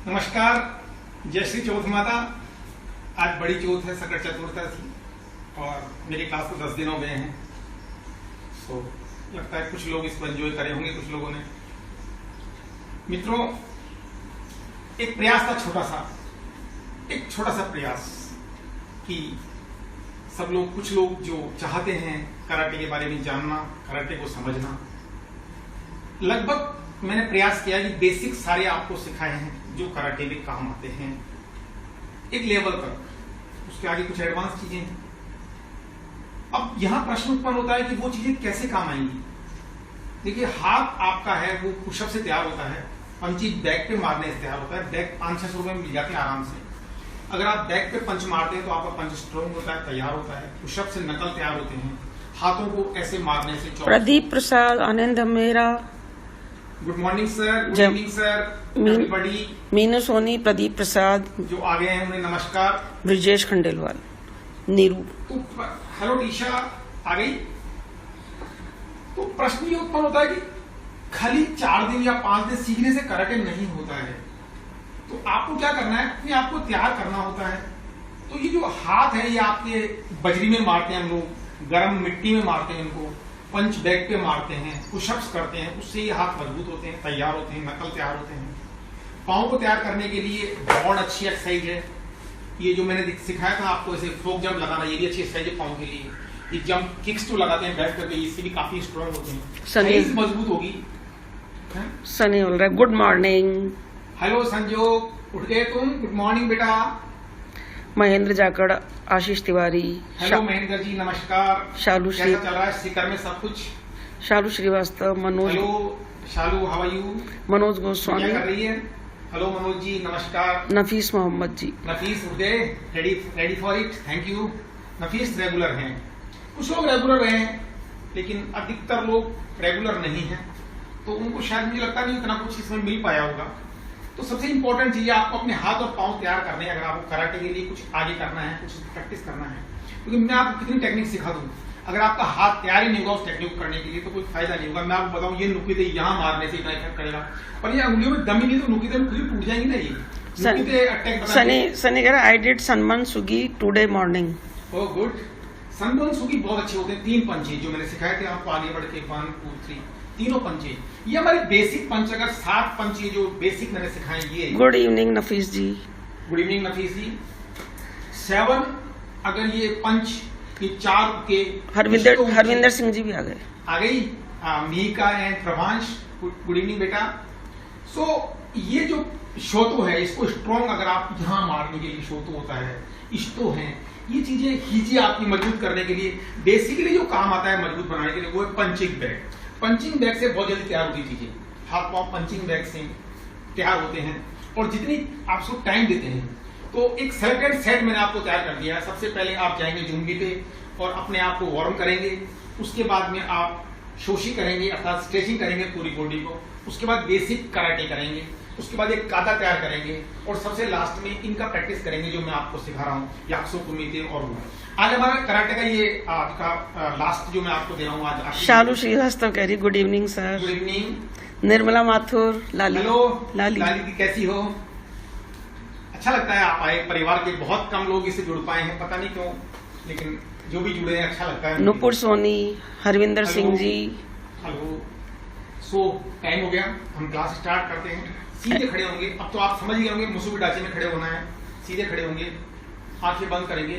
नमस्कार, जय श्री चौथ माता। आज बड़ी चौथ है, संकट चतुर्थी और मेरी क्लास को 10 दिन हो गए हैं। तो लगता है कुछ लोग इसको एंजॉय करे होंगे, कुछ लोगों ने। मित्रों, एक प्रयास था, एक छोटा सा प्रयास कि सब लोग, कुछ लोग जो चाहते हैं कराटे के बारे में जानना, कराटे को समझना, लगभग मैंने प्रयास किया कि बेसिक सारे आपको सिखाए हैं जो कराटे में काम आते हैं एक लेवल तक। उसके आगे कुछ एडवांस चीजें हैं। अब यहां प्रश्न उत्पन्न होता है कि वो चीजें कैसे काम आएंगी। देखिए, हाथ आपका है वो पुशअप से तैयार होता है, पंची बैक पे मारने से तैयार होता है। बैक 500-600 रुपए में मिल जाते हैं आराम से। अगर आप बैक पे पंच मारते हैं तो आपका पंच स्ट्रॉन्ग होता है, तैयार होता है। पुशअप से नकल तैयार होते हैं। हाथों को ऐसे मारने से। प्रदीप प्रसाद, आनंद मेरा, good morning sir, good evening sir, everybody. Meenu Soni, Pradeep Prasad जो आ गए हैं उन्हें नमस्कार। ब्रिजेश खंडेलवाल, नीरू। तो हेलो टीशा आ गई। तो प्रश्न ये उत्पन्न होता है कि खाली 4 दिन या 5 दिन सीखने से कराटे नहीं होता है। तो आपको क्या करना है, अपने आप को तैयार करना होता है। तो ये जो हाथ है ये आपके बजरी में मारते हैं हम लोग, गर्म मिट्टी में मारते हैं इनको, पंच बैक पे मारते हैं, पुशअप्स करते हैं, उससे ये हाथ मजबूत होते हैं, तैयार होते हैं, नकल तैयार होते हैं। पाँव को तैयार करने के लिए बहुत अच्छी एक्सरसाइज है। ये जो मैंने सिखाया था आपको, ऐसे फ्लोक जंप लगाना, ये भी अच्छी एक्सरसाइज है पाँव के लिए। ये जंप किक्स जो लगाते हैं बैठ करके, इससे भी काफी स्ट्रॉन्ग होते हैं, साइज मजबूत होगी। सनी बोल रहा है गुड मॉर्निंग। हेलो संजोग, उठ गए तुम? गुड मॉर्निंग बेटा। महेंद्र जाकड़, आशीष तिवारी। हेलो महेंद्र जी, नमस्कार। शालू कैसा चल रहा है सीकर में सब कुछ? Shalu Srivastava, Manoj. Hello Shalu, how are you? Manoj Goswami. क्या कर रही है? हेलो मनोज जी, नमस्कार। नफीस मोहम्मद जी। नफीस उठ गए? Ready for it, thank you. Nafees regular हैं, कुछ लोग रेगुलर हैं लेकिन अधिकतर लोग रेगुलर नहीं हैं, तो उनको शायद मुझे लगता नहीं इतना कुछ इसमें मिल पाया होगा। तो सबसे इंपॉर्टेंट चीज है आपको अपने हाथ और पांव तैयार करने हैं। अगर आपको कराटे के लिए कुछ आगे करना है, कुछ प्रैक्टिस करना है, क्योंकि मैं आपको कितनी टेक्निक सिखा दूं, अगर आपका हाथ तैयार ही नहीं होगा उस टेक्निक करने के लिए तो कोई फायदा नहीं होगा। मैं आपको बताऊं, ये नुकीते यहाँ मारने से इतना इफेक्ट करेगा, पर ये उंगलियों में दम ही नहीं तो नुकीते में खुद ही टूट जाएंगी ना। ये अटैक सनी कह रहा आई डिड सनमन सुगी टुडे मॉर्निंग। Oh good. सनबर्न सुगी बहुत अच्छे होते हैं। 3 पंचे जो मैंने सिखाए थे आपको आगे बढ़ के, 1 2 3, तीनों पंचे। ये हमारे बेसिक पंच। अगर 7 पंचे जो बेसिक मैंने सिखाए ये। गुड इवनिंग नफीस जी। गुड इवनिंग नफीस जी। 7 अगर ये पंच, ये 4 के। हरविंदर सिंह जी भी आ गए। आ गई Mika and Prabhansh, good evening बेटा। सो ये जो शोतो है, इसको स्ट्रॉन्ग अगर आप यहाँ मारने के लिए शोतो होता है, इस्तो है, ये चीजें खींची आपकी मजबूत करने के लिए। बेसिकली जो काम आता है मजबूत बनाने के लिए वो है पंचिंग बैग। पंचिंग बैग से बहुत जल्दी तैयार होती चीजें। हाथ पांव पंचिंग बैग से तैयार होते हैं और जितनी आपको टाइम देते हैं, तो एक सेलेक्टेड सेट मैंने आपको तैयार कर दिया है। सबसे पहले आप जाएंगे जुम्बी पे और अपने आप को वार्म करेंगे। उसके बाद में आप शोशी करेंगे, अर्थात स्ट्रेचिंग करेंगे पूरी बॉडी को। उसके बाद बेसिक कराटे करेंगे। उसके बाद एक काता तैयार करेंगे और सबसे लास्ट में इनका प्रैक्टिस करेंगे जो मैं आपको सिखा रहा हूँ, याक्सो कुमिते और वो। आज हमारा कराटे का ये आपका लास्ट जो मैं आपको दे रहा हूँ आज। शालू श्रीवास्तव कह रही good evening sir. Good evening. Nirmala Mathur, Lali. Hello Lali दी, कैसी हो? अच्छा लगता है आप आए। परिवार के बहुत कम लोग इससे जुड़ पाए हैं, पता नहीं क्यों, लेकिन जो भी जुड़े हैं अच्छा लगता है। नुपुर सोनी, हरविंदर सिंह जी। हेलो। सो टाइम हो गया, हम क्लास स्टार्ट करते हैं। सीधे खड़े होंगे। अब तो आप समझ गए होंगे मुसुबी ढांचे में खड़े होना है। सीधे खड़े होंगे, आंखें बंद करेंगे,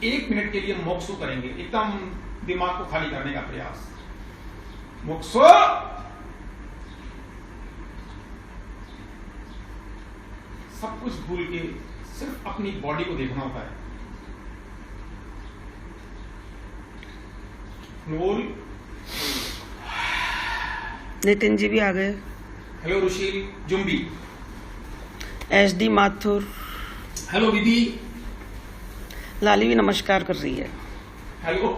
1 मिनट के लिए मोक्सो करेंगे। एकदम दिमाग को खाली करने का प्रयास। मोक्सो। सब कुछ भूल के सिर्फ अपनी बॉडी को देखना होता है। रोल। नितिन जी भी आ गए। Hello Rushil. Zombie. SD Mathur. Hello दीदी। लाली भी नमस्कार कर रही है। हेलो।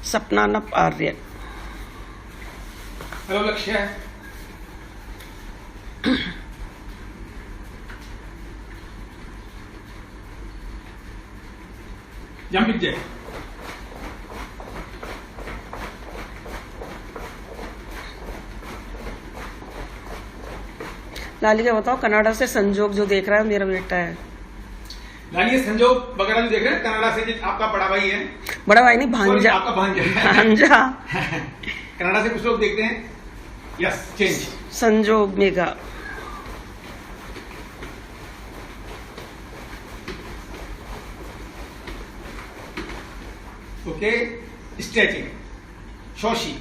सपना नप आर्य। हेलो लक्ष्य। जंपित जय। लाली का बताओ, कनाडा से संजोग जो देख रहा है मेरा बेटा है। लाली ये संजोग वगैरह जो देख रहे हैं कनाडा से, जो आपका बड़ा भाई है। बड़ा भाई नहीं, भांजा। आपका भांजा। भांजा। कनाडा से कुछ लोग देखते हैं। Yes, change. संजोग मेगा। Okay, stretching. शोशी।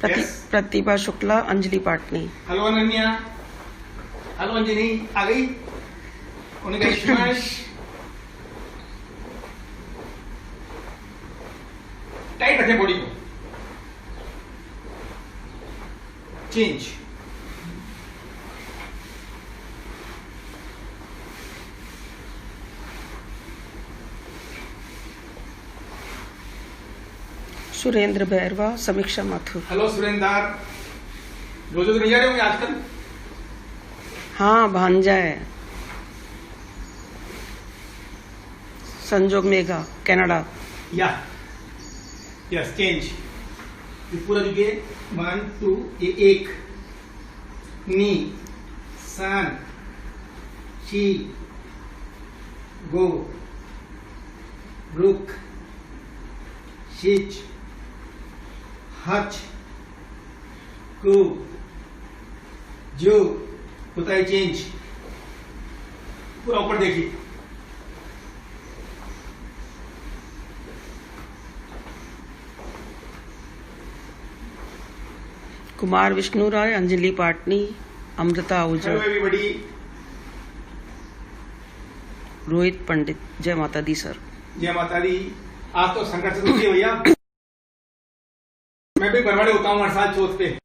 प्रतिभा शुक्ला, अंजलि पाटनी। हेलो अनन्या। हेलो अंजनी, आ गई? उन्हें गई स्मैश। टाइट रखें बॉडी को। चेंज। सुरेंद्र भैरवा, समीक्षा माथुर। हेलो सुरेंद्र। रोजो तो नहीं जा रहे होंगे आजकल? हाँ, भांजा है। संजोग मेगा, कनाडा। या यस, चेंज। ये पूरा देखिए, 1 2, ये एक। नी, सन, शी, गो, रुक, शिच, हच, को, जो, होता है चेंज। पूरा ऊपर देखिए। कुमार विष्णु राय, अंजलि पाटनी, अमृता आहूजा, हेलो एवरीबॉडी। रोहित पंडित। जय माता दी सर। जय माता दी। आज तो संकट से दुखी है भैया। मैं भी बरवाड़े होता हूँ हर साल चौथ पे।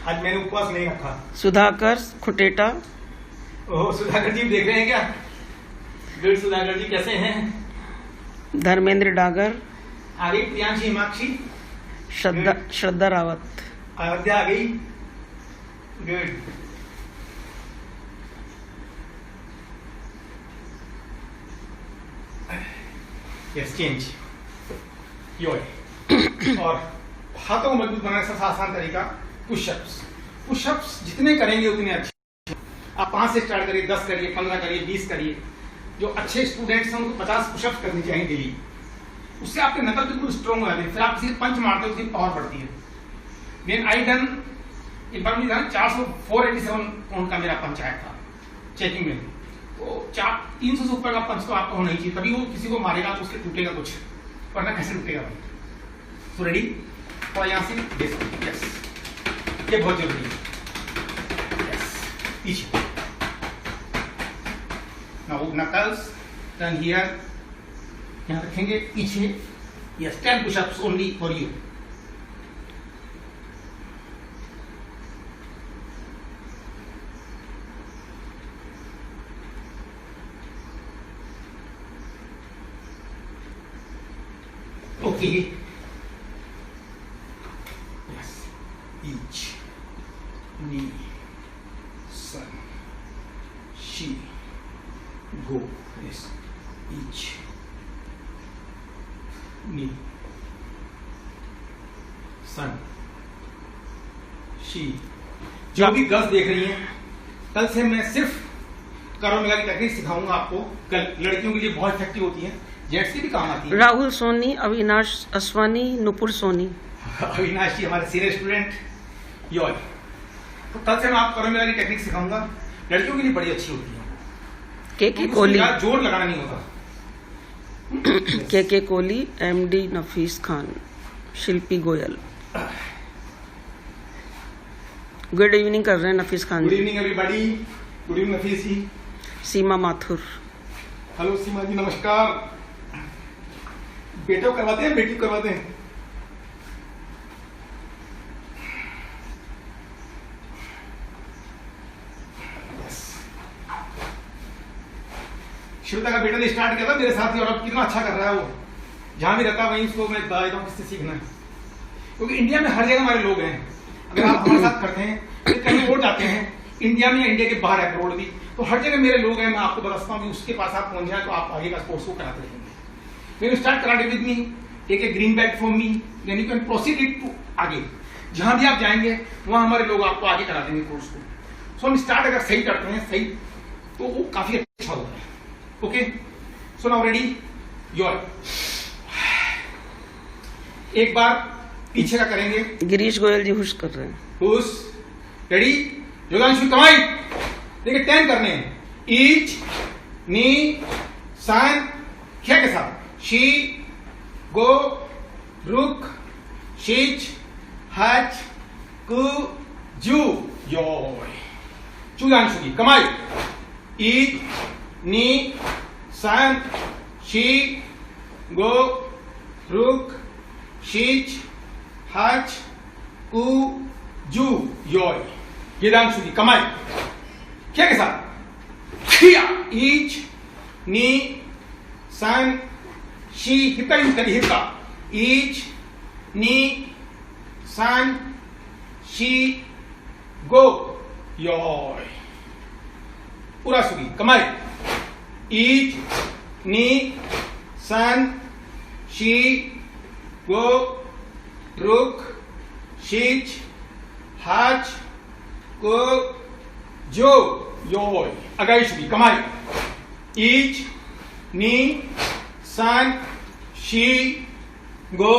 आज मैंने उपवास नहीं रखा। सुधाकर खुटेटा। ओह, सुधाकर जी देख रहे हैं क्या? गुड सुधाकर जी, कैसे हैं? धर्मेंद्र डागर। आ गई प्रियांशी हिमाक्षी। श्रद्धा रावत। अयोध्या आ गई। गुड। Yes, change. और हाथों को मजबूत बनाने का सबसे आसान तरीका पुशअप्स। पुशअप्स जितने करेंगे उतने अच्छे। आप 5 से स्टार्ट करिए, 10 करिए, 15 करिए, 20 करिए। जो अच्छे स्टूडेंट्स हैं उनको 50 पुशअप्स करनी चाहिए डेली। उससे आपके नकल बिल्कुल स्ट्रॉन्ग हो जाते हैं। फिर आप किसी पंच मारते हो, उसकी पावर बढ़ती है। व्हेन आई डन एक बार मुझे 487 पाउंड का मेरा पंच आया था चेकिंग में। तो 300 से ऊपर का पंच तो आपको होना ही चाहिए, तभी वो किसी को मारेगा तो उसके टूटेगा कुछ, वरना कैसे टूटेगा भाई। तो रेडी? और यहां से यस, ये बहुत जरूरी है। यस, पीछे। नाउ नकल्स टर्न हियर, यहां रखेंगे पीछे। Yes, 10 pushups only for you. Okay. Yes. Each. Knee. Sun. She. Go. Yes. Each. Knee. Sun. She. जो अभी गर्ल्स देख रही हैं, कल से मैं सिर्फ करोमेगा की टेक्निक सिखाऊंगा आपको। कल लड़कियों के लिए बहुत इफेक्टिव होती है, जेंट्स की भी काम आती है। राहुल सोनी, अविनाश असवानी, नुपुर सोनी। अविनाश जी हमारे सीनियर स्टूडेंट। योर तो कल से मैं आपको करोमेगा की टेक्निक सिखाऊंगा, लड़कियों के लिए बड़ी अच्छी होती है। के कोहली। जोर लगाना नहीं होता। K Kohli, MD Nafees Khan, Shilpi Goyal. Good evening कर रहे हैं Nafees Khan good ji. Evening everybody. Good evening Nafees ji. Seema Mathur. Hello Seema ji, नमस्कार। बेटे करवाते हैं, बेटी करवाते हैं? श्वेता का बेटा ने स्टार्ट किया था मेरे साथ ही, और अब कितना अच्छा कर रहा है वो। जहां भी रहता वहीं उसको मैं बता देता हूं किससे सीखना है। क्योंकि इंडिया में हर जगह हमारे लोग हैं। अगर आप हमारे साथ करते हैं तो कहीं और जाते हैं इंडिया में या इंडिया के बाहर अब्रॉड भी, तो हर जगह मेरे लोग हैं। मैं आपको बताता हूँ कि उसके पास आप पहुंच जाए तो आप आगे का कोर्स को कराते रहेंगे। When you start karate with me, take a green bag from me, then you can proceed it to आगे। जहां भी आप जाएंगे वहां हमारे लोग आपको आगे करा देंगे कोर्स को। सो हम स्टार्ट अगर सही करते हैं सही तो वो काफी अच्छा होता है। Okay, so now ready your. एक बार पीछे का करेंगे। गिरीश गोयल जी हुश कर रहे हैं। हुश, रेडी, योगांशु कमाई। देखिए 10 करने हैं। ईच, नी, सान, क्या के साथ शी, गो, रुक, शीच, हच, कु, जू, योय। चुयांशु की कमाई। ईच, नी, सान, शी, गो, रुक, शीच, हच, कु, जू, योय। वेदांशु की कमाई। क्या के साथ खिया। ईच, नी, सन, शी, हिप्पा यूज करिए, हिप्पा। ईच, नी, सन, शी, गो, योय। उरासुगी कमाई। ईच, नी, सन, शी, गो, रुक, शीच, हच, को, जो, योय। अगाइशुगी कमाई। ईच, नी, सन, शी, गो,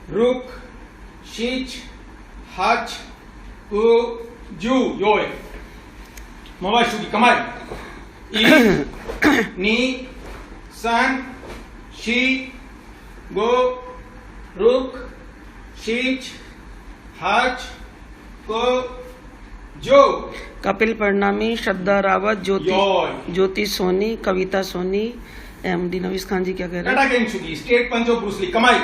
रुक, शीच, हच, को, जू, योय। मवाशुगी कमाई। ईच, नी, सन, शी, गो, रुक, शीच, हच, को, जो। कपिल परनामी, श्रद्धा रावत, ज्योति सोनी, कविता सोनी, एमडी नवीस खान जी क्या कह रहे हैं? Straight punch of Bruce Lee कमाई।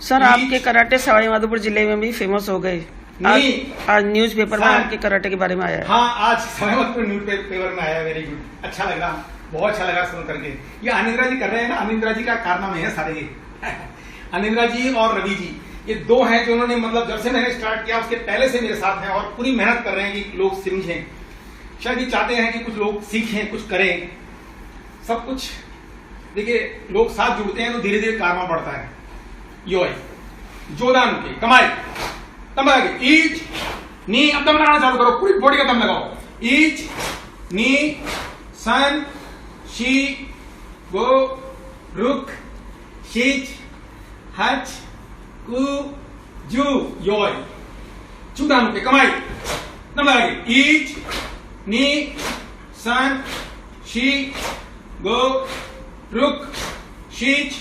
सर आपके कराटे सवाई माधोपुर जिले में भी फेमस हो गए। आज न्यूज पेपर में आपके कराटे के बारे में आया है। हाँ, आज सवाई माधोपुर न्यूज पेपर में आया। वेरी गुड, अच्छा लगा, बहुत अच्छा लगा सुन करके। ये अनिंद्रा जी कर रहे हैं ना, अनिंद्रा जी का कारनामा है सारे ये। अनिंद्रा जी और रवि जी ये दो हैं जो उन्होंने मतलब जब से मैंने स्टार्ट किया उसके पहले से मेरे साथ हैं और पूरी मेहनत कर रहे हैं कि लोग समझें। शायद ये चाहते हैं कि कुछ लोग सीखें, कुछ करें, सब कुछ। देखिए लोग साथ जुड़ते हैं तो धीरे धीरे कारवा बढ़ता है। यो है जोदान के कमाई। दम लगा के ईच, नी, अब दम लगाना चालू करो, पूरी बॉडी का दम लगाओ। ईच, नी, सन, शी, गो, रुक, शीच, हच, कु, जू, योय। चुदान के कमाई। दम लगा के ईच, नी, सन, शी, गो, रुक, शीच,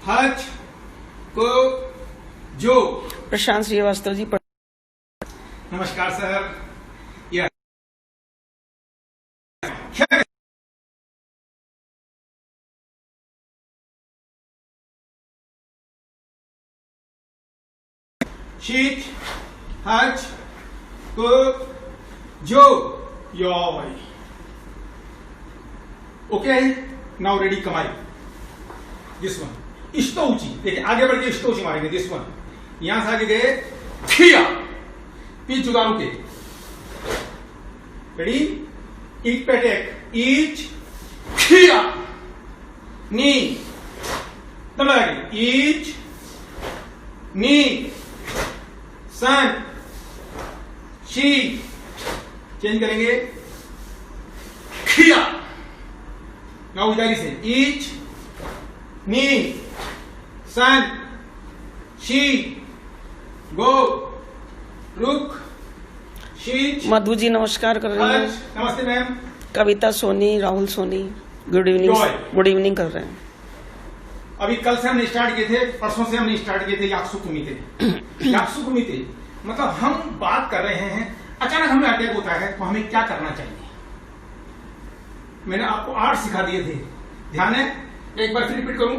हच, को, जो। प्रशांत श्रीवास्तव जी। नमस्कार सर। यह शीच, हच, को, जो, योय। ओके, नाउ रेडी कमाई। दिस वन इष्टोची। देखिए आगे बढ़ के इष्टोची मारेंगे। दिस वन यहां से आगे गए खिया, पीछ जुगानू के। रेडी, ईच पे टेक। ईच, खिया, नी, तब लगा के ईच, नी, सन, शी, चेंज करेंगे खिया। नाउ इधर से ईच, नी, सन, शी, गो, रुक, शीच। मधु जी नमस्कार कर रही हैं। नमस्ते मैम। कविता सोनी, राहुल सोनी गुड इवनिंग कर रहे हैं। अभी कल से हमने स्टार्ट किए थे, परसों से हमने स्टार्ट किए थे याक्सु कुमिते। याक्सु कुमिते मतलब हम बात कर रहे हैं, अचानक हमें अटैक होता है तो हमें क्या करना चाहिए। मैंने आपको 8 सिखा दिए थे, ध्यान है? एक बार फिर रिपीट करूं?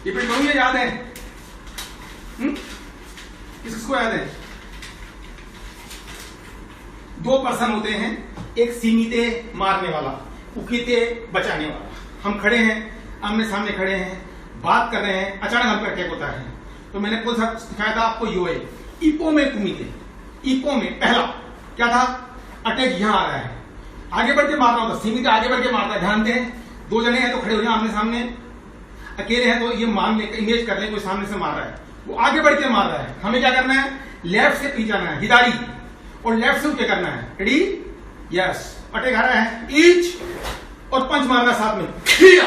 रिपीट करूं या याद है? किसको याद है? 2 पर्सन होते हैं, एक सीमिते मारने वाला, उकीते बचाने वाला। हम खड़े हैं, आमने सामने खड़े हैं, बात कर रहे हैं, अचानक हमको अटैक होता है, तो मैंने कौन सा सिखाया था आपको? योए इपो में कुमिते। इपो में पहला क्या था? अटैक यहां आ रहा है, आगे बढ़ के मारना होता, सीमित आगे बढ़ के मारता है। ध्यान दें, दो जने हैं तो खड़े हो जाए आमने सामने, अकेले हैं तो ये मान ले, इमेज कर ले कोई सामने से मार रहा है, वो आगे बढ़ के मार रहा है। हमें क्या करना है? लेफ्ट से पीछे जाना है, हिदारी, और लेफ्ट से ऊपर करना है। रेडी? यस। अटैक आ रहा है, ईच और पंच मारना साथ में, खिया,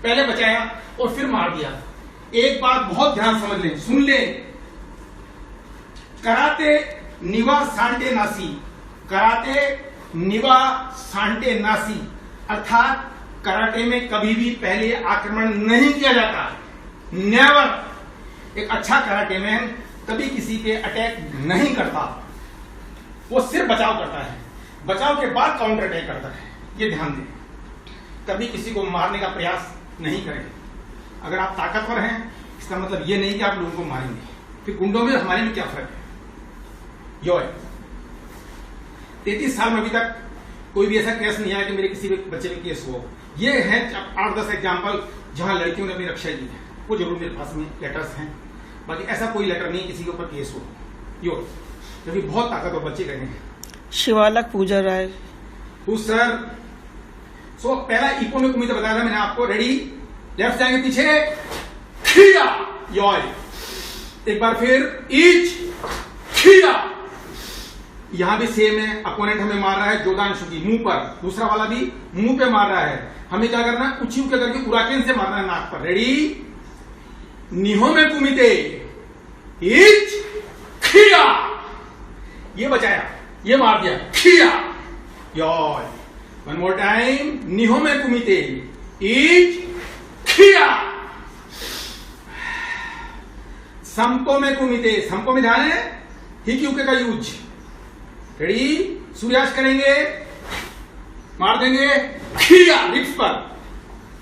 पहले बचाया और फिर मार दिया। एक बात बहुत ध्यान समझ लें, सुन लें, कराते निवा सांटे नासी, कराते निवा सांटे नासी, अर्थात कराटे में कभी भी पहले आक्रमण नहीं किया जाता। नेवर। एक अच्छा कराटे मैन कभी किसी पे अटैक नहीं करता, वो सिर्फ बचाव करता है, बचाव के बाद काउंटर अटैक करता है। ये ध्यान दें, कभी किसी को मारने का प्रयास नहीं करें। अगर आप ताकतवर हैं, इसका मतलब ये नहीं कि आप लोगों को मारेंगे। फिर गुंडों में हमारे में क्या फर्क है? यो 33 साल में अभी तक कोई भी ऐसा केस नहीं आया कि मेरे किसी बच्चे में केस हो। ये है 8-10 एग्जाम्पल जहां लड़कियों ने अपनी रक्षा की है, वो जरूर मेरे पास में लेटर्स हैं। बाकी ऐसा कोई लेटर नहीं किसी के ऊपर केस हो। यो क्योंकि बहुत ताकतवर बच्चे गए हैं। शिवालक पूजा राय। तो सर, सो पहला इको में कुमिते बताया था मैंने आपको। रेडी? लेफ्ट जाएंगे पीछे, खिया, योय, एक बार फिर ईच, खिया। यहां भी सेम है, अपोनेंट हमें मार रहा है जोदांशु की मुंह पर, दूसरा वाला भी मुंह पे मार रहा है। हमें क्या करना है? उची उके करके उराकेन से मारना है नाक पर। रेडी? निहो में कुमिते, ईच, खिया, ये बचाया, ये मार दिया, खिया, योय। वन मोर टाइम, निहो में कुमिते, ईच, खिया। संपो में कुमिते, संपो में ध्यान है, हिकी उके का यूज। रेडी? सूर्यास्त करेंगे, मार देंगे, खिया, लिप्स पर,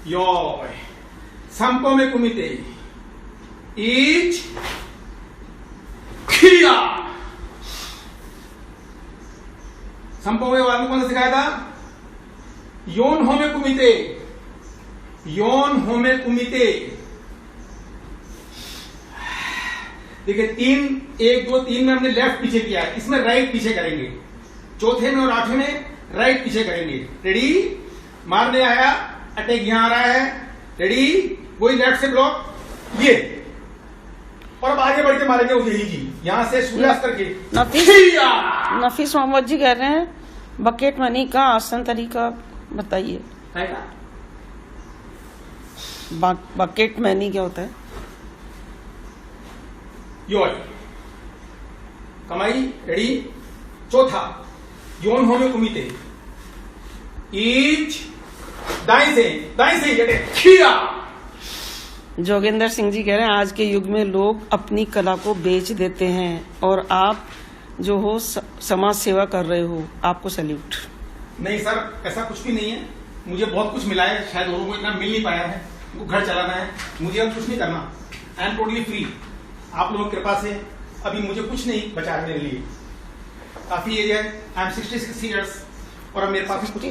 योय। संपो में कुमिते, ईच, खिया। संपो में वाले कौन सा सिखाया था? योन हो में कुमिते, योन हो में कुमिते। देखिए 3, 1, 2, 3 में हमने लेफ्ट पीछे किया है, इसमें राइट पीछे करेंगे। चौथे में और आठवें में राइट पीछे करेंगे। रेडी? मारने आया, अटैक यहां आ रहा है। रेडी? वही लेफ्ट से ब्लॉक, ये, और अब आगे बढ़ के मारेंगे उसे ही जी, यहां से सूर्यास्त करके। नफीस मोहम्मद जी कह रहे हैं बकेट मनी का आसान तरीका बताइए। बकेट मनी क्या होता है? योय, कमाई। रेडी? चौथा, योन हो में कुमिते, ईच, दाएं से खिया। जोगेंद्र सिंह जी कह रहे हैं आज के युग में लोग अपनी कला को बेच देते हैं और आप जो हो समाज सेवा कर रहे हो, आपको सैल्यूट। नहीं सर, ऐसा कुछ भी नहीं है। मुझे बहुत कुछ मिला है, शायद लोगों को इतना मिल नहीं पाया है। उनको घर चलाना है, मुझे अब कुछ नहीं करना। I am totally free. आप लोगों की कृपा से अभी मुझे कुछ नहीं बचा है मेरे लिए। काफी एज है, आई एम 66 ईयर्स, और अब मेरे पास कुछ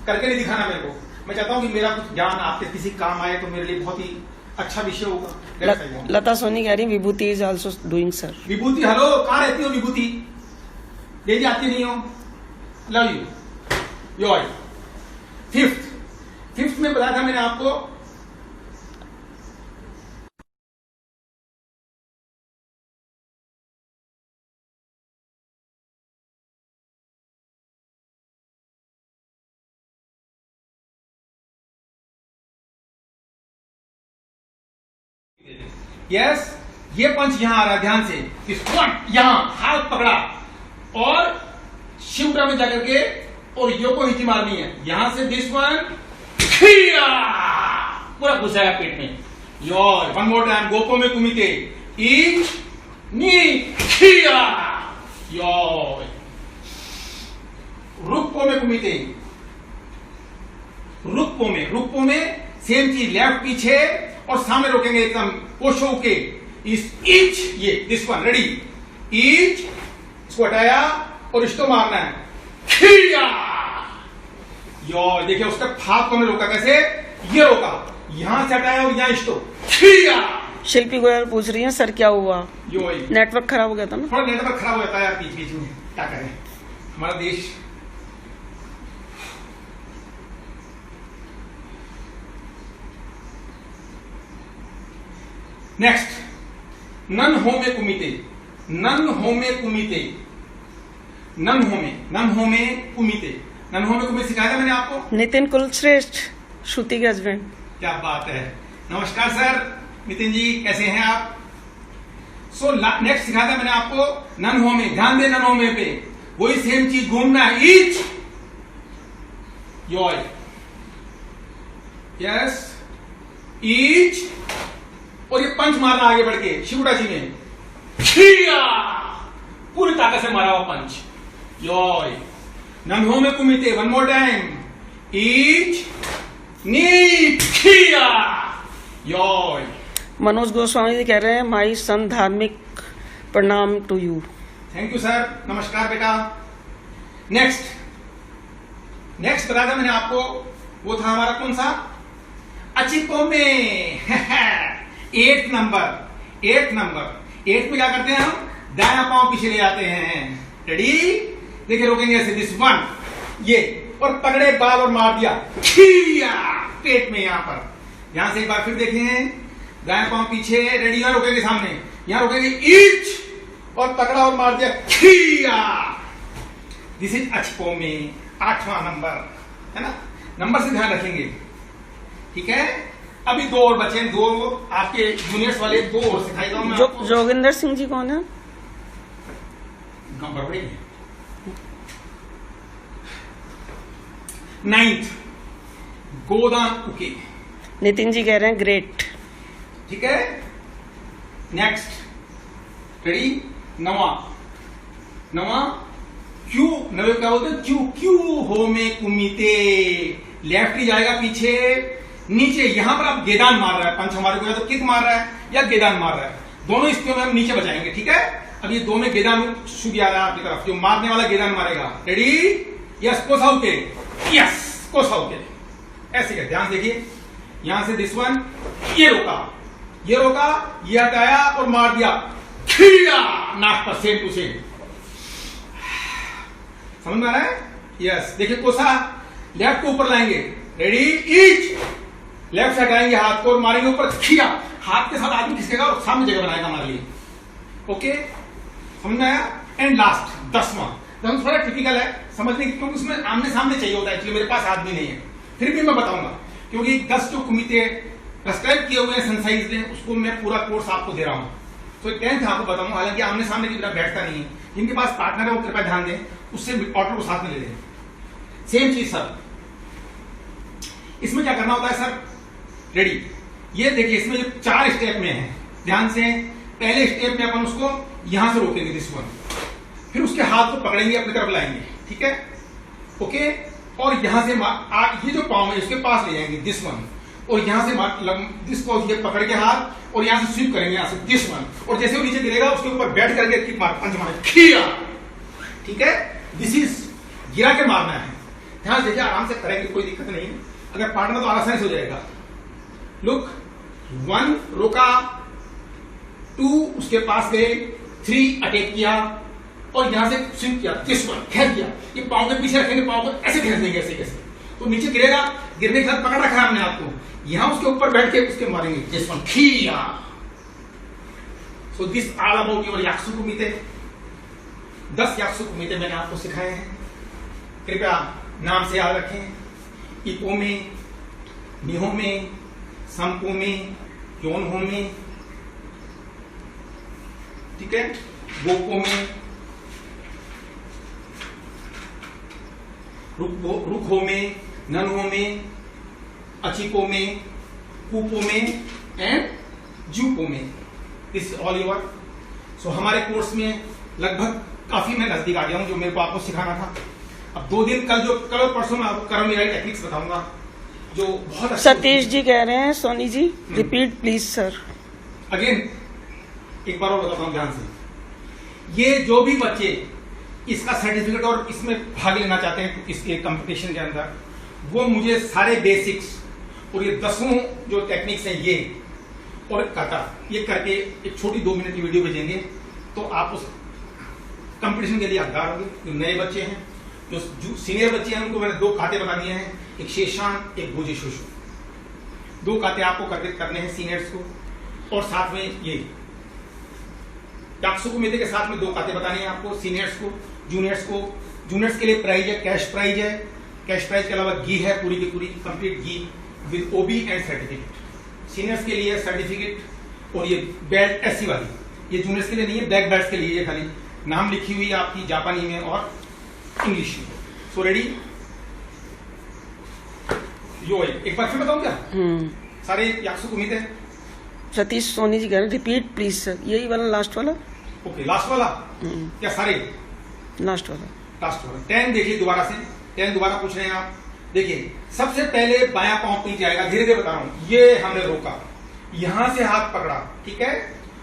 करके नहीं दिखाना मेरे को। मैं चाहता हूँ कि मेरा कुछ ज्ञान आपके किसी काम आए तो मेरे लिए बहुत ही अच्छा विषय होगा। लता सोनी कह रही Vibhuti is also doing sir. Vibhuti, hello, कहाँ रहती हो विभूति? डेली आती नहीं हो? Love you. योय। फिफ्थ में बताया था मैंने आपको, यस, ये पंच यहां आ रहा है, ध्यान से। यहां हाथ पकड़ा और शिवटा में जाकर के और यो को हिची मारनी है। यहां से दिस वन, पूरा घुस जाएगा पेट में। योर, वन मोर टाइम, गोपो में कुमिते, ईच, नी, खिया, योर। रुक्को में कुमिते, रुक्को में सेम चीज, लेफ्ट पीछे और सामने रोकेंगे एकदम पोशो के। इस ईच, ये दिस वन। रेडी? ईच, इसको हटाया और इसको मारना है, खिया। यो देखिए उसका हाथ को हमने रोका, कैसे? ये रोका, यहां से हटाया और यहां स्टॉप खिया। शिल्पी गोयल पूछ रही है सर क्या हुआ? यो वही नेटवर्क खराब हो गया था ना? थोड़ा नेटवर्क खराब हो जाता है यार बीच बीच में, क्या करें हमारा देश। नेक्स्ट नन होमे कुमिते, नन होमे कुमिते, नन होमे कुमिते, नन होमे कुमिते सिखाया था मैंने आपको। नितिन कुलश्रेष्ठ, श्रुति के हस्बैंड। क्या बात है, नमस्कार सर नितिन जी, कैसे हैं आप? सो नेक्स्ट सिखाया था मैंने आपको नन होमे, ध्यान दे नन होमे पे, वही सेम चीज घूमना है, ईच योय, यस ईच, और ये पंच मारना आगे बढ़ के शिवड़ा जी में खिया, पूरी ताकत से मारा हुआ पंच, योय नन होमे कुमिते, वन मोर टाइम, ईच नी खिया योय। मनोज गोस्वामी जी कह रहे हैं माई सन धार्मिक प्रणाम to you. Thank you sir, नमस्कार बेटा। नेक्स्ट बताया था मैंने आपको, वो था हमारा कौन सा, अचिको में 8th नंबर। 8 में क्या करते हैं हम, दायां पांव पीछे ले आते हैं, रेडी, देखिए रोकेंगे ऐसे, दिस वन, ये, और पकड़े बाल और मार दिया खिया पेट में, यहां से एक बार फिर देखें, दाएं पांव पीछे, रेडी, यहां रोकेंगे सामने, यहां रोकेंगे ईच, और पकड़ा और मार दिया खिया। दिस इज अचको में 8वां नंबर, है ना, नंबर से ध्यान रखेंगे, ठीक है। अभी 2 और बचे, 2 आपके जूनियर्स वाले 2 और सिखाएगा मैं। जोगिंदर सिंह जी कौन है? बड़बड़ी 9th गोदान उके। नितिन जी कह रहे हैं ग्रेट, ठीक है। नेक्स्ट रेडी, नवा क्यू, नवे क्या बोलते हैं, क्यू होमे कुमिते, लेफ्ट ही जाएगा पीछे, नीचे, यहां पर आप गेदान मार रहा है पंच हमारे को, या तो किक मार रहा है या गेदान मार रहा है, दोनों स्थितियों में हम नीचे बचाएंगे, ठीक है। अब ये 2 में गेदान शुभ आ रहा है आपकी तरफ, जो मारने वाला गेदान मारेगा, रेडी, यस कोसाउ के, यस कोसाउ के, ऐसे क्या, ध्यान देखिए, यहां से दिस वन, ये रोका, ये हटाया और मार दिया खिया नाक पर, सेम टू सेम, समझ में आ रहा है, यस। देखिए कोसा, लेफ्ट को ऊपर लाएंगे, रेडी, ईच, लेफ्ट से हटाएंगे हाथ को और मारेंगे ऊपर खिया, हाथ के साथ आदमी खिसकेगा और सामने जगह बनाएगा हमारे लिए, ओके, समझ में आया। एंड लास्ट 10वां, थोड़ा टिपिकल है समझने की, क्योंकि उसमें आमने सामने चाहिए होता है, एक्चुअली मेरे पास आदमी नहीं है, फिर भी मैं बताऊंगा, क्योंकि 10 जो कुमिते प्रेस्क्राइब किए हुए हैं संसाइज ने, उसको मैं पूरा कोर्स आपको दे रहा हूं, तो 10th आपको बताऊंगा, हालांकि आमने सामने की तरह बैठता नहीं है, जिनके पास पार्टनर है वो कृपया ध्यान दें, उससे ऑर्डर को साथ में ले लें। सेम चीज सर, इसमें क्या करना होता है सर, रेडी, ये देखिए, इसमें जो 4 स्टेप में है, ध्यान से, पहले स्टेप में अपन उसको यहां से रोकेंगे, दिस वन, फिर उसके हाथ को पकड़ेंगे अपनी तरफ लाएंगे, ठीक है, ओके, और यहां से ये जो पांव है इसके पास ले जाएंगे, दिस वन, और यहां से दिस को ये पकड़ के हाथ, और यहां से स्वीप करेंगे, यहां से दिस वन, और जैसे वो नीचे गिरेगा उसके ऊपर बैठ करके किक मार, पंच मारे खिया, ठीक है। दिस इज गिरा के मारना है, ध्यान देखिए, आराम से करेंगे, कोई दिक्कत नहीं है, अगर पार्टनर तो आसानी से हो जाएगा। लुक, 1 रोका, 2 उसके पास गए, 3 अटैक किया, और यहां से स्विंग किया, दिस वन, घेर दिया, ये पांव के पीछे रखेंगे, पांव को ऐसे घेर देंगे, ऐसे कैसे, तो नीचे गिरेगा, गिरने के साथ पकड़ रखा है हमने आपको, यहां उसके ऊपर बैठ के उसके मारेंगे, दिस वन खिया। So this all about your याक्सु कुमिते, 10 याक्सु कुमिते मैंने आपको सिखाए हैं, कृपया नाम से याद रखें, इको में, निहो में, संपो में, योनहो में, ठीक है, गोको में, रुखो में, ननहो में, अचिको में, कुपो में एंड जूपो में, दिस ऑल योर। सो हमारे कोर्स में लगभग काफी मैं नजदीक आ गया हूं, जो मेरे को आपको सिखाना था। अब 2 दिन, कल और परसों में आपको कर्म निराई टेक्निक्स बताऊंगा, जो बहुत अच्छा। सतीश जी कह रहे हैं Soni ji repeat please sir. Again एक बार और बताता हूं ध्यान से, ये जो भी बच्चे इसका सर्टिफिकेट और इसमें भाग लेना चाहते हैं इसके कंपटीशन के अंदर, वो मुझे सारे बेसिक्स और ये 10 जो टेक्निक्स हैं ये और काता, ये करके एक छोटी 2 मिनट की वीडियो भेजेंगे तो आप उस कंपटीशन के लिए हकदार होंगे। जो नए बच्चे हैं, जो सीनियर बच्चे हैं, उनको मैंने 2 काते बता दिए हैं, एक शेषान, एक भुजी शुशु। 2 काते आपको करने हैं सीनियर्स को, और साथ में ये याक्सु कुमिते के साथ में 2 काते बताने हैं आपको सीनियर्स को। जूनियर्स के लिए प्राइज है, कैश प्राइज है। कैश प्राइज के अलावा घी है, पूरी की पूरी कंप्लीट घी विद ओबी एंड सर्टिफिकेट। सीनियर्स के लिए सर्टिफिकेट और ये बेल्ट ऐसी वाली, ये जूनियर्स के लिए नहीं है, ब्लैक बेल्ट के लिए। ये खाली नाम लिखी हुई है आपकी जापानी में और इंग्लिश में। सो रेडी, यो एक बार फिर बताऊं क्या? सारे याक्सु कुमिते। सतीश सोनी जी कह रहे हैं रिपीट प्लीज सर, यही वाला लास्ट वाला। ओके, लास्ट वाला क्या? सारे लास्ट वाला 10 देखिए दोबारा से। 10 दोबारा पूछ रहे हैं आप। देखिए, सबसे पहले बायां पांव नीचे आएगा, धीरे धीरे बता रहा हूं। ये हमने रोका, यहां से हाथ पकड़ा, ठीक है,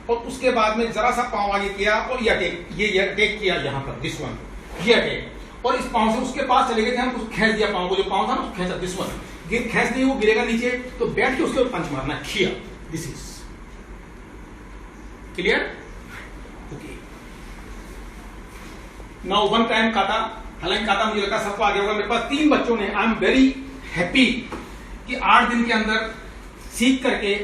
और उसके बाद में जरा सा पांव आगे किया और ये अटैक किया यहां पर, दिस वन, ये अटैक। और इस पांव से उसके पास चले गए थे हम, उसको खींच दिया पांव को, जो पांव था ना खींचा, दिस वन। खींच नहीं, वो गिरेगा नीचे, तो बैठ के उसके ऊपर पंच मारना, खिया। This is clear? Okay, now 1 time काता। हालांकि काता मुझे लगा सबको आगे होगा। मेरे पास 3 बच्चों ने, आई एम वेरी हैप्पी कि 8 दिन के अंदर सीख करके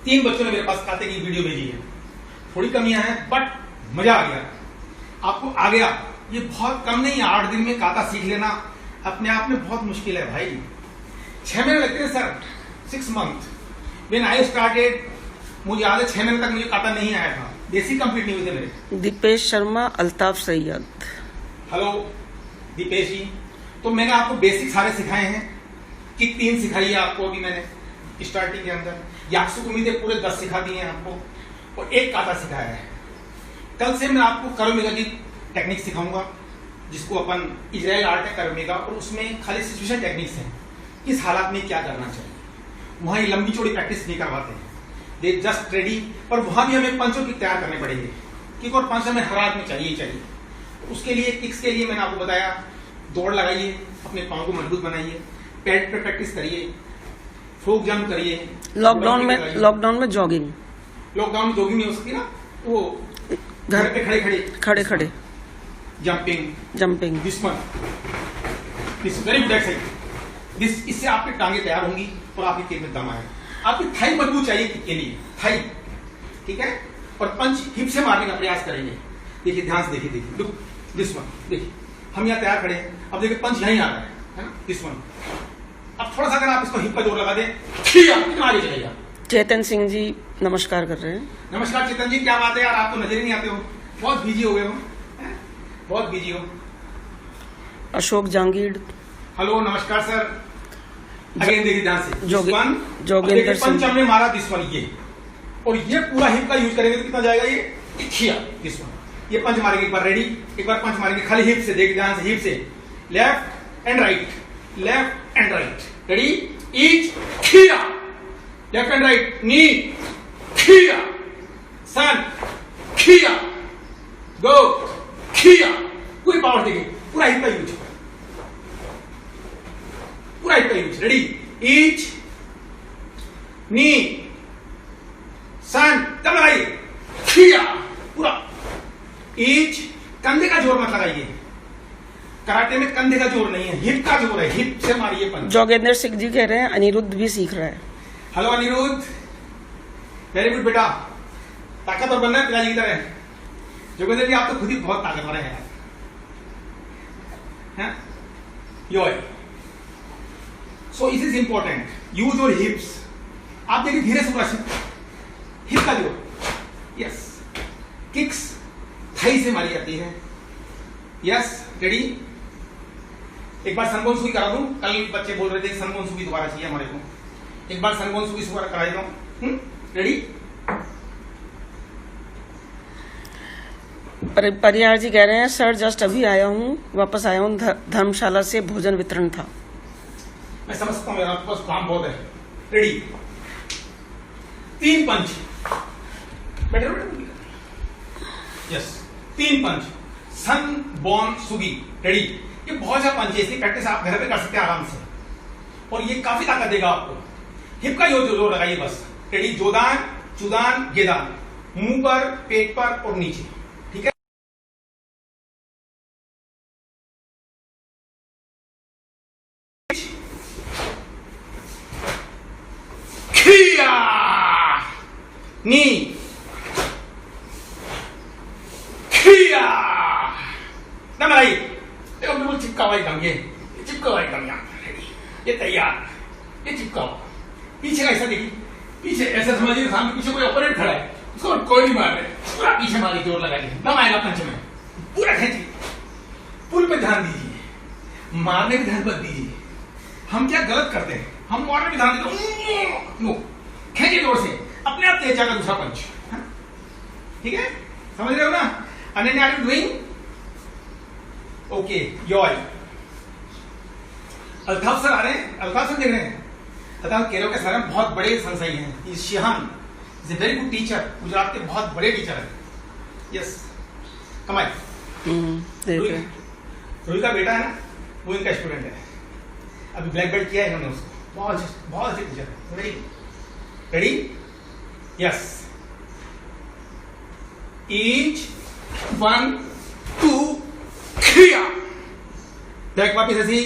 3 बच्चों ने मेरे पास काते की वीडियो भेजी है। थोड़ी कमियां हैं बट मजा आ गया, आपको आ गया। ये बहुत कम नहीं है, 8 दिन में काता सीख लेना अपने आप में बहुत मुश्किल है भाई। 6 महीने लगते हैं sir, 6 month. When I started, मुझे याद है 6 महीने तक मुझे काता नहीं आया था, बेसिक कंप्लीट नहीं हुए थे मेरे। दीपेश शर्मा, अल्ताफ सैयद। हेलो दीपेश जी, तो मैंने आपको बेसिक सारे सिखाए हैं। किक 3 सिखाई है आपको अभी मैंने स्टार्टिंग के अंदर। याक्सु कुमिते पूरे 10 सिखा दिए हैं आपको, और 1 काता सिखाया है। कल से मैं आपको करोमेगा की टेक्निक सिखाऊंगा, जिसको अपन इजराइल आर्ट है करोमेगा, और उसमें खाली सिचुएशन टेक्निक्स हैं, किस हालात में क्या करना चाहिए। वहां ये लंबी चौड़ी प्रैक्टिस नहीं करवाते हैं, दे जस्ट रेडी। पर वहां भी हमें पंचों की तैयार करने पड़ेंगे, किक और पंच हमें हर हाथ में चाहिए। उसके लिए किक्स के लिए मैंने आपको बताया, दौड़ लगाइए, अपने पांव को मजबूत बनाइए, पैड पे प्रैक्टिस करिए, फ्रॉग जंप करिए। लॉकडाउन में जॉगिंग नहीं हो सकती ना, वो घर पे खड़े jumping, this very good exercise. इससे आपकी टांगे तैयार होंगी और आपकी किक में दम आएगा। आपकी थाई मजबूत चाहिए किक के लिए, थाई, ठीक है। और पंच हिप से मारने का प्रयास करेंगे। देखिए, ध्यान से देखिए, लुक दिस वन। देखिए, हम यहाँ तैयार खड़े हैं, अब देखिए पंच यहीं आ रहा है ना, दिस वन। अब थोड़ा सा अगर आप इसको हिप का जोर लगा दें, कितना आगे चलेगा। चेतन सिंह जी नमस्कार कर रहे हैं। नमस्कार चेतन जी, क्या बात है यार, आप तो नजर ही नहीं आते हो, बहुत बिजी हो गए हो, बहुत बिजी हो। अशोक जहांगीर, हेलो नमस्कार सर। अगेन देखिए ध्यान से, जोगेंद्र सिंह। पंच हमने मारा, दिस वन, ये, और ये पूरा हिप का यूज करेंगे तो कितना जाएगा ये, खिया, दिस वन। ये पंच मारेंगे, एक बार रेडी, एक बार पंच मारेंगे खाली हिप से, देख ध्यान से, हिप से, left and right, left and right, ready, each, खिया, लेफ्ट एंड राइट, नी, खिया, सन, खिया, गो, खिया। पूरी पावर देखिए, पूरा हिप का यूज, पूरा हिप का यूज, रेडी, ईच, नी, सन, तब लगाइए, खिया, पूरा ईच। कंधे का जोर मत लगाइए, कराटे में कंधे का जोर नहीं है, हिप का जोर है, हिप से मारिए पंच। जोगेंद्र सिंह जी कह रहे हैं अनिरुद्ध भी सीख रहा है। हेलो अनिरुद्ध, वेरी गुड बेटा, ताकतवर बनना है पिताजी की तरह। जोगेंद्र जी, आप तो खुद ही बहुत ताकतवर हैं यार। यो, so it is important, use your hips. आप देखिए धीरे से पूरा हिप का जोर, यस। किक्स थाई से मारी जाती है, यस, रेडी। एक बार सनबोन सुई करा दूं, कल बच्चे बोल रहे थे सनबोन सुई दोबारा चाहिए हमारे को, एक बार सनबोन सुई दोबारा करा देता हूं, रेडी। परिहार जी कह रहे हैं सर जस्ट अभी आया हूँ, वापस आया हूँ, धर्मशाला से भोजन वितरण था। मैं समझता हूँ मेरा पास काम बहुत है, रेडी। 3 पंच, यस, 3 पंच, सन बॉन सुगी, रेडी। ये बहुत सा पंच है, इसकी प्रैक्टिस आप घर पे कर सकते हैं आराम से। और ये काफी ताकत देगा आपको। हिप का जो जोर लगाइए बस। रेडी, जोदान, चुदान, गेदान, मुंह पर, पेट पर और नीचे, ठीक है। खिया नी, खिया दम लगाइए। देखो बिल्कुल चिपका हुआ एकदम, ये चिपका हुआ एकदम यहाँ। ये तैयार, ये चिपका हुआ। पीछे का ऐसा देखिए, पीछे ऐसा समझिए सामने पीछे कोई ऑपोनेंट खड़ा है, उसको कोई नहीं मार रहे, पूरा पीछे मारी, जोर लगाइए, दम आएगा पंच में, पूरा खींचिए। पुल पे ध्यान दीजिए, मारने पे ध्यान मत दीजिए। हम क्या गलत करते हैं, हम मारने पे ध्यान देते हैं, खींचिए जोर से, अपने आप तेज जाएगा दूसरा पंच। ठीक है, समझ रहे हो ना। Ananya are you doing okay? Your Altaf sir आ रहे हैं, अल्ताफ सर देख रहे हैं। अल्ताफ केरल के सर हैं, बहुत बड़े संसाई हैं। Sheehan is a very good teacher, Gujarat के बहुत बड़े टीचर हैं। यस, कमाई रोही का बेटा है ना, वो इनका स्टूडेंट है, अभी ब्लैक बेल्ट किया है इन्होंने उसको। बहुत अच्छे टीचर है। Ready, ready, yes. ईच 1 2 क्रिया, बैक वापिस ऐसी,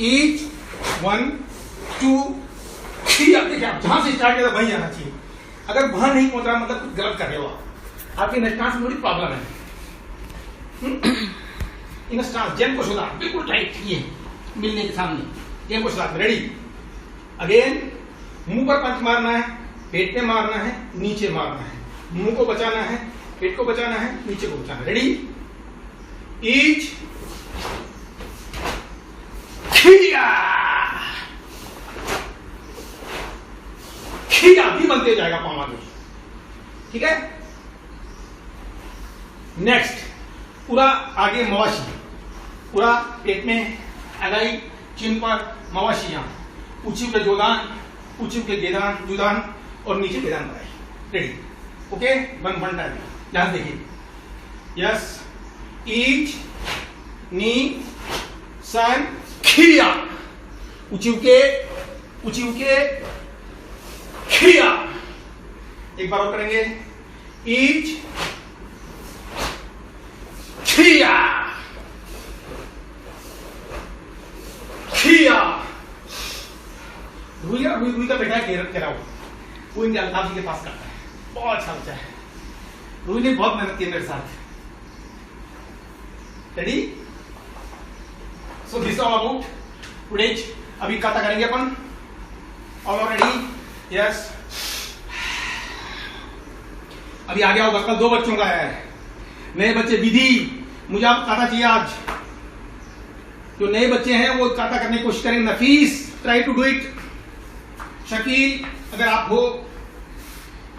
ईच 1 2 क्रिया। देखिए आप जहां से स्टार्ट किया था वहीं आना चाहिए। अगर वहां नहीं पहुंच रहा मतलब कुछ गलत कर रहे हो आप, आपकी नष्टांस में थोड़ी प्रॉब्लम है। इन स्टांस जेन को सुधा बिल्कुल टाइट, ये मिलने के सामने, जेन को सुधा। रेडी, अगेन मुंह पर पंच मारना है, पेट पे मारना है, नीचे मारना है, मुंह को बचाना है, पेट को बचाना है, नीचे को बचाना है। रेडी, ईच खिया, खिया भी बनते जाएगा पाँव आगे, ठीक है। नेक्स्ट, पूरा आगे मवाशी, पूरा पेट में अगाई, चिन पर मवाशी, यहां ऊंची पे जोदान, ऊंची पे गेदान, जुदान और नीचे गेदान बनाए। रेडी, ओके, वन टाइम ध्यान देखिए। यस, ईच नी सन खिया, ऊंची उके खिया। एक बार और करेंगे, ईच खिया, खिया। रूही का बेटा केरा वो इनके अल्ताफ जी के पास करता है, बहुत अच्छा बच्चा है। रूही ने बहुत मेहनत की मेरे साथ। Ready, so this all about today's. अभी काता करेंगे अपन। All ready, yes. अभी आगे होगा, कल 2 बच्चों का है, नए बच्चे। विधि, मुझे आप काता चाहिए आज। जो नए बच्चे हैं वो काता करने की कोशिश करेंगे। Nafees, try to do it. Shakeel, अगर आप हो,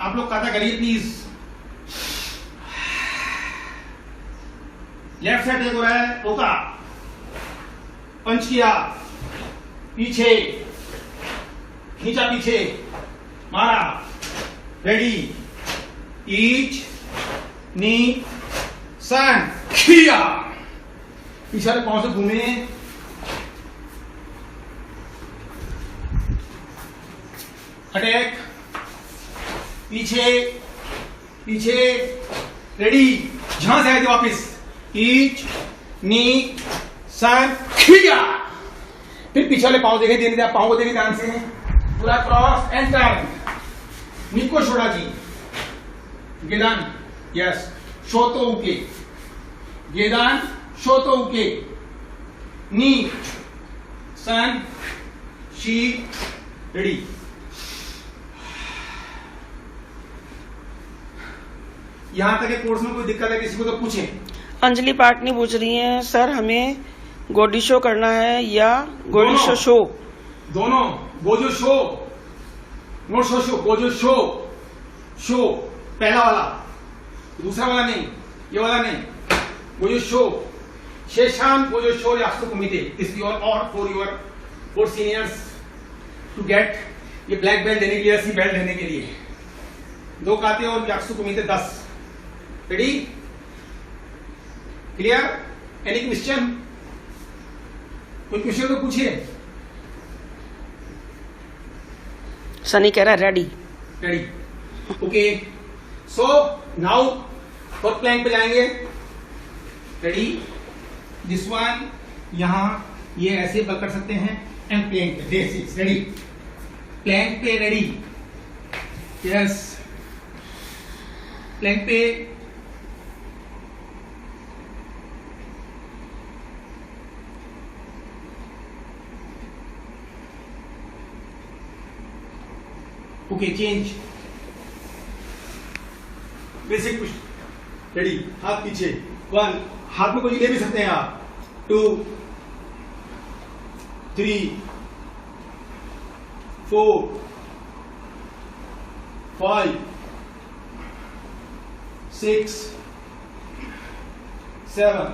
आप लोग काता करिए प्लीज। लेफ्ट साइड एक हो रहा है, रोका, पंच किया, पीछे खींचा, पीछे मारा। रेडी, ईच नी सन खिया, पीछे वाले पांव से घूमे, अटैक, पीछे पीछे। रेडी, जहां से आए थे वापिस, ईच नी सन खिया। फिर पीछे वाले पांव देखे, देने पांव को देखे ध्यान से, पूरा क्रॉस एंड टर्न। नीको छोड़ा जी, गेदान, यस, शोतो उके, गेदान शोतो उके, नी सन शी। रेडी, यहां तक के कोर्स में कोई दिक्कत है किसी को तो पूछें। अंजलि पाटनी पूछ रही हैं, सर हमें गोडी शो करना है या गोडी शो? दोनों, गोजो शो, नोट शो शो, गोजो शो, शो पहला वाला, दूसरा वाला नहीं, ये वाला नहीं, गोजो शो। शेषान गोजो शो यास्तु कुमिते, दिस योर और फॉर सीनियर्स टू गेट ये ब्लैक बेल्ट देने के लिए, सी बेल्ट देने के लिए 2 काते और यास्तु कुमिते 10। Ready, clear? Any question? कोई क्वेश्चन तो पूछिए। सनी कह रहा है ready. Ready. Okay, so now for plank पे जाएंगे। रेडी, दिस वन यहां ये ऐसे पकड़ सकते हैं एंड प्लैंक पे दिस इज रेडी। प्लैंक पे रेडी, यस प्लैंक पे। Okay, change basic push. Ready, हाथ पीछे। 1, हाथ में कोई ले भी सकते हैं आप। 2, 3, 4, 5, 6, 7,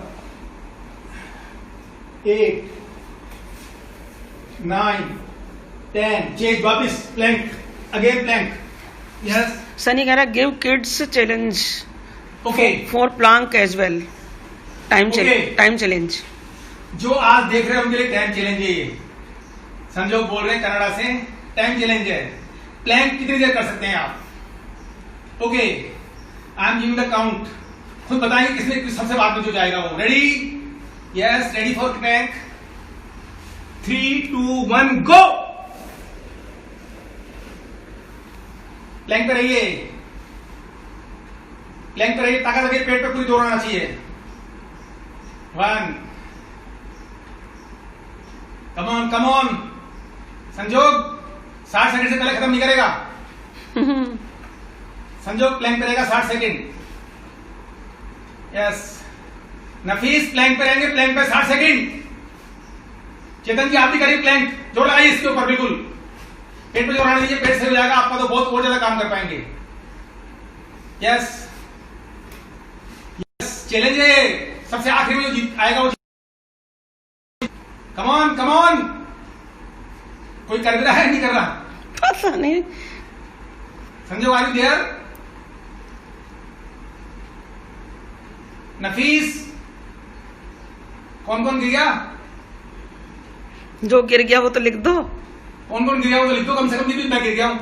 8, 9, 10। चेंज, वापिस plank, again plank. Yes, Sunny कह रहा है give kids challenge okay. For plank as well. Time Okay. Time challenge. जो आज देख रहे हैं उनके लिए टाइम चैलेंज है ये। संजोग बोल रहे हैं कनाडा से, टाइम चैलेंज है। प्लैंक कितनी देर कर सकते हैं आप? Okay, I am giving the count. खुद बताएंगे किसने सबसे बाद में जो जाएगा वो। Ready, yes, ready for plank. 3, 2, 1 go. Plank पे रहिए, प्लैंक पे रहिए, ताकत लगे, पेट पे पूरी जोर आना चाहिए। 1, कम ऑन कम ऑन। संजोग 60 सेकंड से पहले खत्म नहीं करेगा। संजोग प्लैंक पे रहेगा 60 सेकंड। यस, नफीस प्लैंक पे रहेंगे, प्लैंक पे 60 सेकंड। चेतन जी आप भी करिए प्लैंक, जोर लगाइए इसके ऊपर, बिल्कुल पेट पे जोर आने दीजिए, पेट से हो जाएगा आपका तो बहुत और ज्यादा काम कर पाएंगे। यस यस, चैलेंज है, सबसे आखिर में जो जीत आएगा वो। Come on come on. कोई कर भी रहा है नहीं कर रहा? पता नहीं। Sanjay are you there? Nafees, कौन कौन गिर गया? जो गिर गया वो तो लिख दो। कौन कौन गिर गया वो तो लिख दो, कम से कम नहीं भी मैं गिर गया हूं।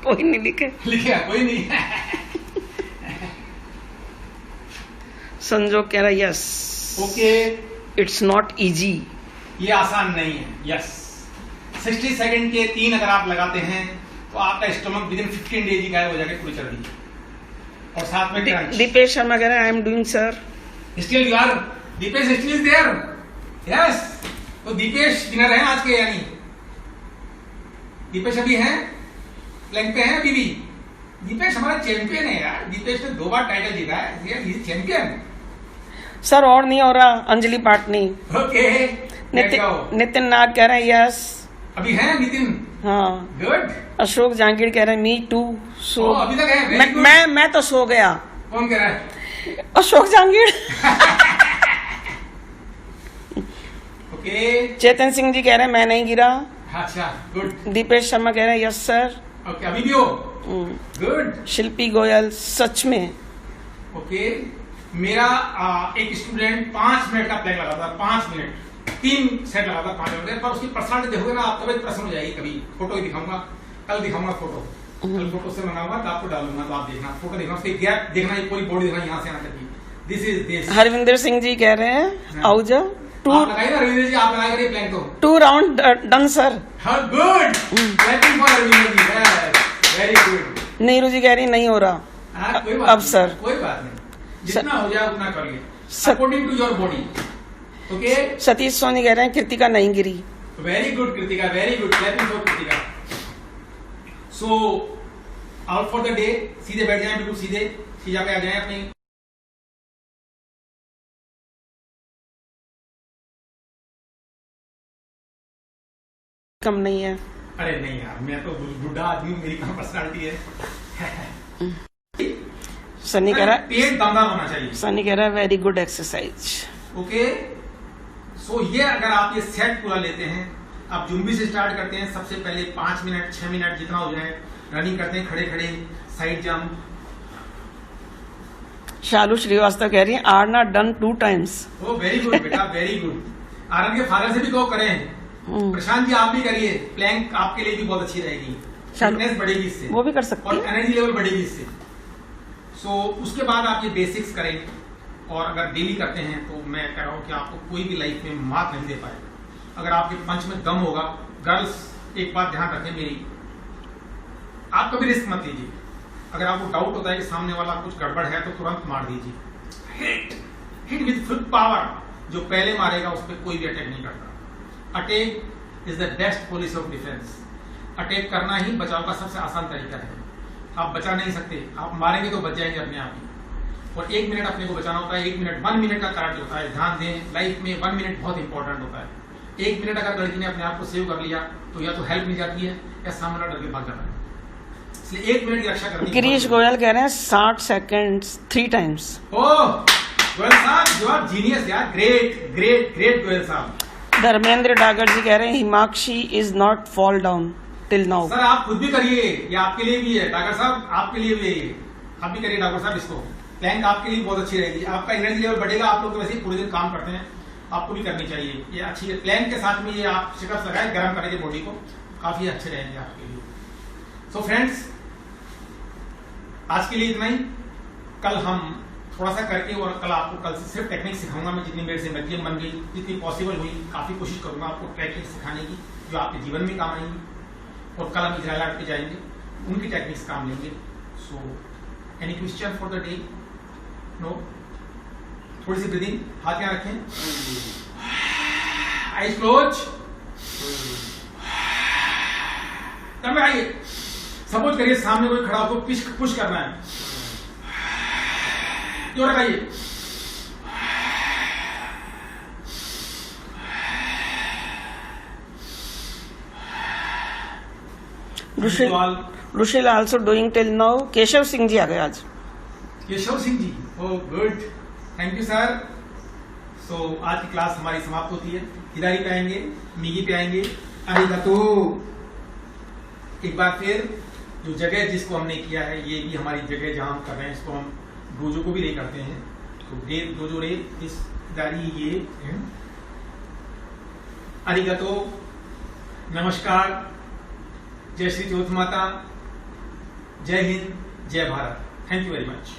कोई नहीं लिखे। लिखे कोई नहीं। संजोग कह रहा है yes. Okay, it's not easy. ये आसान नहीं है। यस, 60 सेकंड के 3 अगर आप लगाते हैं तो आपका स्टमक विदिन 15 डेज ही गायब हो जाएगा पूरी चर्बी, और साथ में क्रंच। दीपेश शर्मा कह रहे हैं I am doing sir. Still you are, Deepesh still is there. Yes, तो दीपेश विनर है आज के, यानी दीपेश अभी है प्लैंक पे है अभी भी। दीपेश हमारा चैंपियन है यार। दीपेश ने 2 बार टाइटल जीता है, चैंपियन। सर और नहीं हो रहा। अंजलि पाटनी। ओके, नितिन नाग कह रहे हैं यस। अभी है नितिन। हाँ। गुड। अशोक जहांगीर कह रहे हैं मी टू। सो अभी तक है। मैं तो सो गया। कौन कह रहा है? अशोक जहांगीर। ओके, चेतन सिंह जी कह रहे हैं मैं नहीं गिरा। अच्छा, गुड। दीपेश शर्मा कह रहे हैं यस सर। ओके, अभी भी हो? गुड। शिल्पी गोयल सच में। ओके, मेरा एक स्टूडेंट 5 मिनट का प्लैंक लगाता था, 5 मिनट, 3 सेट लगाता 5 मिनट, पर उसकी पर्सनालिटी देखोगे ना आप, तबियत प्रसन्न हो जाएगी। कभी फोटो ही दिखाऊंगा, कल दिखाऊंगा फोटो, कल फोटो से मंगाऊंगा तो आपको डालूंगा, तो आप देखना, फोटो देखना, उसकी गैप देखना, ये पूरी बॉडी देखना, यहाँ से यहाँ तक की। This is this. Harvinder Singh ji कह रहे हैं आउजा आप लगाइए ना रविंद्र जी, आप लगाइए प्लैंक तो। 2 राउंड डन सर। हाँ, good. Clapping for Ravindra ji, very good. Neeru ji कह रही नहीं हो रहा। कोई बात अब नहीं, सर कोई बात नहीं, जितना हो जाए उतना करिए, according to your body. Okay, Satish Soni कह रहे हैं कृतिका नहीं गिरी। Very good Kritika, very good, clapping for Kritika. So out for the day, सीधे बैठ जाए, बिल्कुल सीधे सीधा पे आ जाए अपनी। कम नहीं है। अरे नहीं यार, मैं तो बुढ़ा आदमी, मेरी कहाँ पर्सनालिटी है। सनी कह रहा है पेट दमदार होना चाहिए। सनी कह रहा है वेरी गुड एक्सरसाइज। ओके, सो ये अगर आप ये सेट पूरा लेते हैं, आप जुम्बी से स्टार्ट करते हैं, सबसे पहले 5 मिनट 6 मिनट जितना हो जाए रनिंग करते हैं, खड़े खड़े साइड जंप। शालू श्रीवास्तव कह रही है are not done 2 times. Oh very good बेटा, वेरी गुड। आरन के फादर से भी कहो करें। प्रशांत जी आप भी करिए, प्लैंक आपके लिए भी बहुत अच्छी रहेगी। फिटनेस बढ़ेगी इससे, वो भी कर सकते और हैं। एनर्जी लेवल बढ़ेगी इससे। सो उसके बाद आप ये बेसिक्स करेंगे, और अगर डेली करते हैं तो मैं कह रहा हूँ कि आपको कोई भी लाइफ में मात नहीं दे पाएगा। अगर आपके पंच में दम होगा, गर्ल्स एक बात ध्यान रखें मेरी, आप कभी रिस्क मत लीजिए। अगर आपको डाउट होता है कि सामने वाला कुछ गड़बड़ है तो तुरंत मार दीजिए। Hit with full power. जो पहले मारेगा उस पर कोई भी अटैक नहीं करता। Attack is the best policy of defence. Attack करना ही बचाव का सबसे आसान तरीका है। आप बचा नहीं सकते, आप मारेंगे तो बच जाएंगे अपने आप ही। और 1 मिनट अपने को बचाना होता है। 1 मिनट 1 मिनट का करंट होता है। ध्यान दें, लाइफ में 1 मिनट बहुत इंपॉर्टेंट होता है। 1 मिनट अगर लड़की ने अपने आप को सेव कर लिया तो या तो हेल्प मिल जाती है या सामने वाला डर के भाग जाता है। इसलिए 1 मिनट की रक्षा करनी है। गिरीश गोयल कह रहे हैं 60 सेकेंड्स 3 टाइम्स। ओह गोयल साहब, यू आर जीनियस यार। ग्रेट ग्रेट ग्रेट गोयल साहब। धर्मेंद्र डागर जी कह रहे हैं Himakshi is not fall down till now. Sir आप खुद भी करिए, ये आपके लिए भी है। डागर साहब आपके लिए भी है ये, आप भी करिए डागर साहब इसको। प्लैंक आपके लिए बहुत अच्छी रहेगी, आपका एनर्जी लेवल बढ़ेगा। आप लोग तो वैसे ही पूरे दिन काम करते हैं, आपको भी करनी चाहिए, ये अच्छी है। प्लैंक के साथ में ये आप शिकअप्स लगाए, गर्म करेंगे बॉडी को, काफी अच्छे रहेंगे आपके लिए। सो फ्रेंड्स, आज के लिए इतना ही। कल हम थोड़ा सा करके, और कल आपको कल से सिर्फ टेक्निक सिखाऊंगा मैं। जितनी मेरे से मैक्सिमम बन गई, जितनी पॉसिबल हुई, काफी कोशिश करूंगा आपको टेक्निक सिखाने की जो आपके जीवन में काम आएंगी। और कल हम इजराइल आर्ट पे जाएंगे, उनकी टेक्निक्स काम लेंगे। So any question for the day? No? थोड़ी सी ब्रीदिंग, हाथ यहाँ रखें, आइज क्लोज, तब में आइए। सपोज करिए सामने कोई खड़ा होकर पुश करना है, जोर लगाइए। Rushil also doing till now. Keshav Singh ji आ गए आज। Keshav Singh ji, oh good, thank you sir. सो आज की क्लास हमारी समाप्त होती है। हिदारी पे आएंगे, मिगी पे आएंगे, अरिगातो। एक बार फिर जो जगह जिसको हमने किया है, ये भी हमारी जगह जहां हम कर रहे हैं, इसको हम डोजो को भी ले करते हैं। तो डे डोजो रे इस हिदारी ये अरिगातो, नमस्कार, जय श्री चौथ माता, जय हिंद, जय Bharat. Thank you very much.